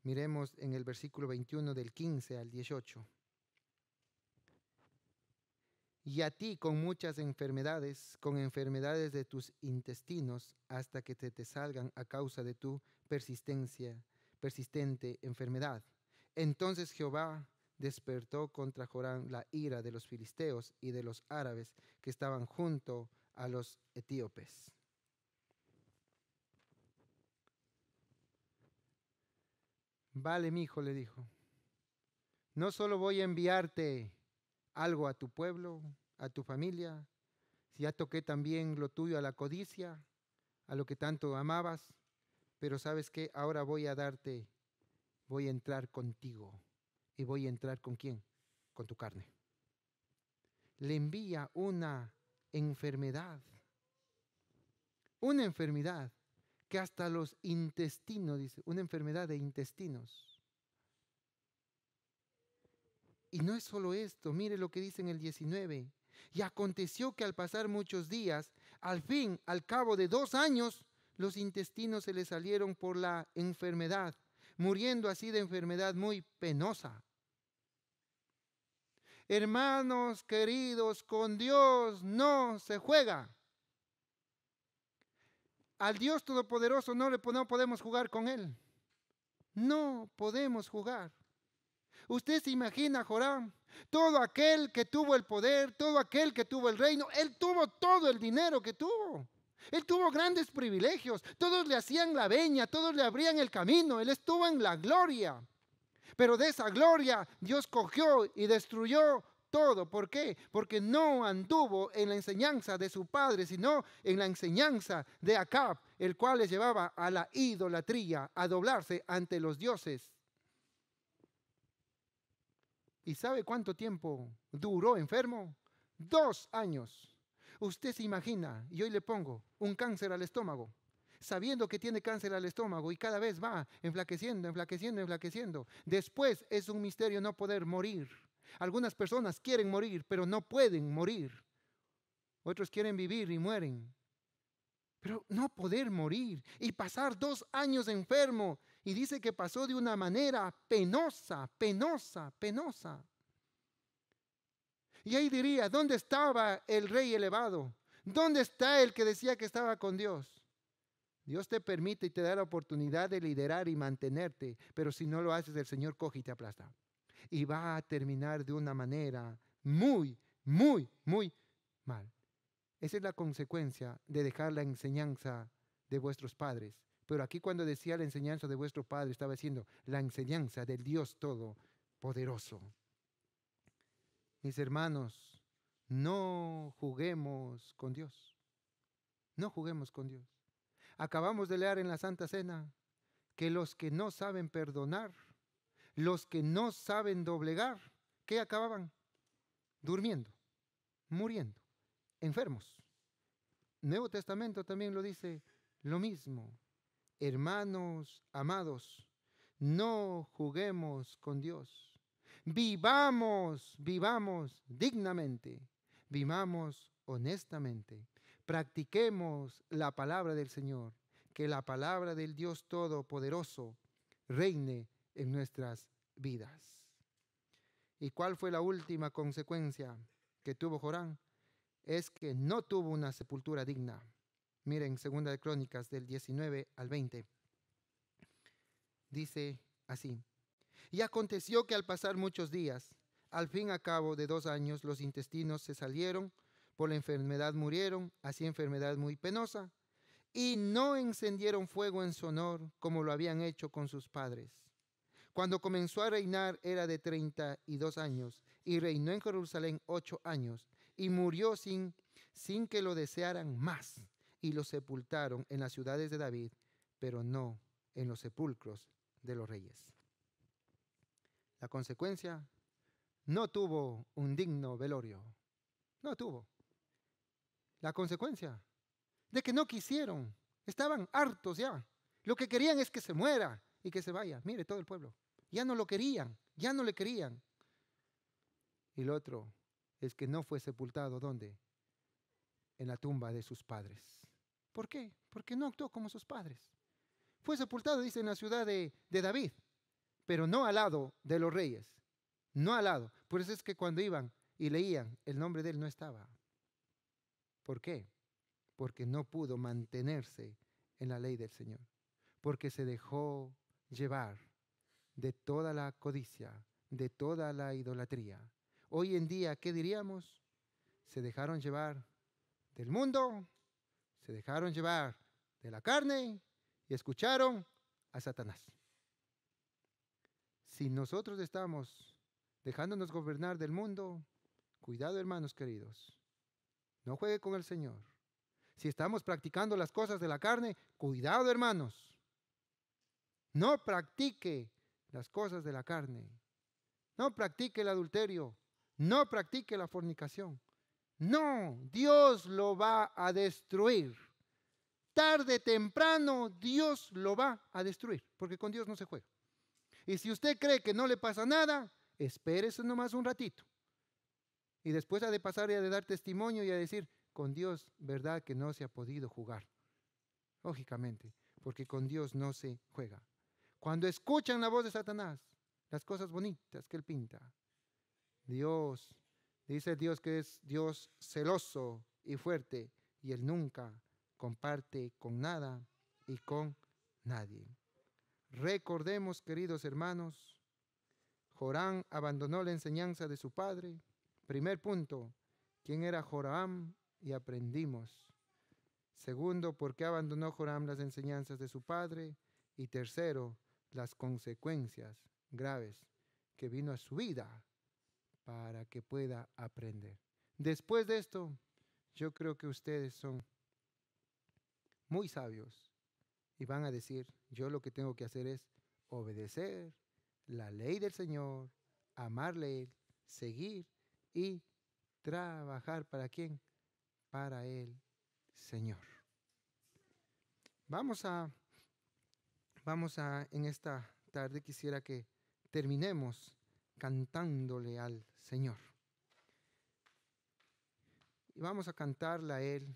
Miremos en el versículo 21 del 15 al 18. Y a ti con muchas enfermedades, con enfermedades de tus intestinos, hasta que te salgan a causa de tu persistente enfermedad. Entonces Jehová despertó contra Joram la ira de los filisteos y de los árabes que estaban junto a los etíopes. Vale, mi hijo, le dijo, no solo voy a enviarte algo a tu pueblo, a tu familia, si ya toqué también lo tuyo a la codicia, a lo que tanto amabas, pero ¿sabes qué? Ahora voy a entrar contigo. ¿Y voy a entrar con quién? Con tu carne. Le envía una enfermedad que hasta los intestinos, dice, una enfermedad de intestinos. Y no es solo esto, mire lo que dice en el 19. Y aconteció que al pasar muchos días, al fin, al cabo de 2 años, los intestinos se le salieron por la enfermedad, muriendo así de enfermedad muy penosa. Hermanos queridos, con Dios no se juega. Al Dios Todopoderoso no podemos jugar con Él. No podemos jugar. Usted se imagina, Joram, todo aquel que tuvo el poder, todo aquel que tuvo el reino, él tuvo todo el dinero que tuvo. Él tuvo grandes privilegios, todos le hacían la veña, todos le abrían el camino, él estuvo en la gloria. Pero de esa gloria Dios cogió y destruyó todo. ¿Por qué? Porque no anduvo en la enseñanza de su padre, sino en la enseñanza de Acab, el cual les llevaba a la idolatría, a doblarse ante los dioses. ¿Y sabe cuánto tiempo duró enfermo? 2 años. Usted se imagina, y hoy le pongo un cáncer al estómago, sabiendo que tiene cáncer al estómago y cada vez va enflaqueciendo, enflaqueciendo, enflaqueciendo. Después es un misterio no poder morir. Algunas personas quieren morir, pero no pueden morir. Otros quieren vivir y mueren. Pero no poder morir y pasar 2 años enfermo. Y dice que pasó de una manera penosa, penosa, penosa. Y ahí diría, ¿dónde estaba el rey elevado? ¿Dónde está el que decía que estaba con Dios? Dios te permite y te da la oportunidad de liderar y mantenerte, pero si no lo haces, el Señor coge y te aplasta. Y va a terminar de una manera muy, muy, muy mal. Esa es la consecuencia de dejar la enseñanza de vuestros padres. Pero aquí cuando decía la enseñanza de vuestro padre, estaba diciendo la enseñanza del Dios Todopoderoso. Mis hermanos, no juguemos con Dios. No juguemos con Dios. Acabamos de leer en la Santa Cena que los que no saben perdonar, los que no saben doblegar, ¿qué acababan? Durmiendo, muriendo, enfermos. Nuevo Testamento también lo dice lo mismo. Hermanos amados, no juguemos con Dios. Vivamos dignamente, vivamos honestamente. Practiquemos la palabra del Señor, que la palabra del Dios Todopoderoso reine en nuestras vidas. ¿Y cuál fue la última consecuencia que tuvo Joram? Es que no tuvo una sepultura digna. Miren, 2 de Crónicas del 19 al 20. Dice así: y aconteció que al pasar muchos días, al fin a cabo de 2 años, los intestinos se salieron, por la enfermedad murieron, así enfermedad muy penosa, y no encendieron fuego en su honor como lo habían hecho con sus padres. Cuando comenzó a reinar era de 32 años, y reinó en Jerusalén 8 años, y murió sin que lo desearan más, y lo sepultaron en las ciudades de David, pero no en los sepulcros de los reyes. La consecuencia, no tuvo un digno velorio. No tuvo. La consecuencia de que no quisieron. Estaban hartos ya. Lo que querían es que se muera y que se vaya. Mire, todo el pueblo. Ya no lo querían. Ya no le querían. Y lo otro es que no fue sepultado. ¿Dónde? en la tumba de sus padres. ¿Por qué? Porque no actuó como sus padres. Fue sepultado, dice, en la ciudad de David, pero no al lado de los reyes. No al lado. Por eso es que cuando iban y leían, el nombre de él no estaba. ¿Por qué? Porque no pudo mantenerse en la ley del Señor. Porque se dejó llevar de toda la codicia, de toda la idolatría. Hoy en día, ¿qué diríamos? Se dejaron llevar del mundo, se dejaron llevar de la carne y escucharon a Satanás. Si nosotros estamos dejándonos gobernar del mundo, cuidado, hermanos queridos, no juegue con el Señor. Si estamos practicando las cosas de la carne, cuidado, hermanos, no practique las cosas de la carne, no practique el adulterio, no practique la fornicación. No, Dios lo va a destruir. Tarde, temprano, Dios lo va a destruir, porque con Dios no se juega. Y si usted cree que no le pasa nada, espérese nomás un ratito. Y después ha de pasar y ha de dar testimonio y a decir, con Dios, verdad que no se ha podido jugar. Lógicamente, porque con Dios no se juega. Cuando escuchan la voz de Satanás, las cosas bonitas que él pinta, Dios, dice Dios que es Dios celoso y fuerte, y él nunca comparte con nada y con nadie. Recordemos, queridos hermanos, Joram abandonó la enseñanza de su padre. Primer punto, ¿quién era Joram? Y aprendimos. Segundo, ¿por qué abandonó Joram las enseñanzas de su padre? Y tercero, las consecuencias graves que vino a su vida para que pueda aprender. Después de esto, yo creo que ustedes son muy sabios y van a decir, yo lo que tengo que hacer es obedecer la ley del Señor, amarle, seguir y trabajar ¿para quién? Para el Señor. Vamos a, en esta tarde quisiera que terminemos cantándole al Señor. Y vamos a cantarle a Él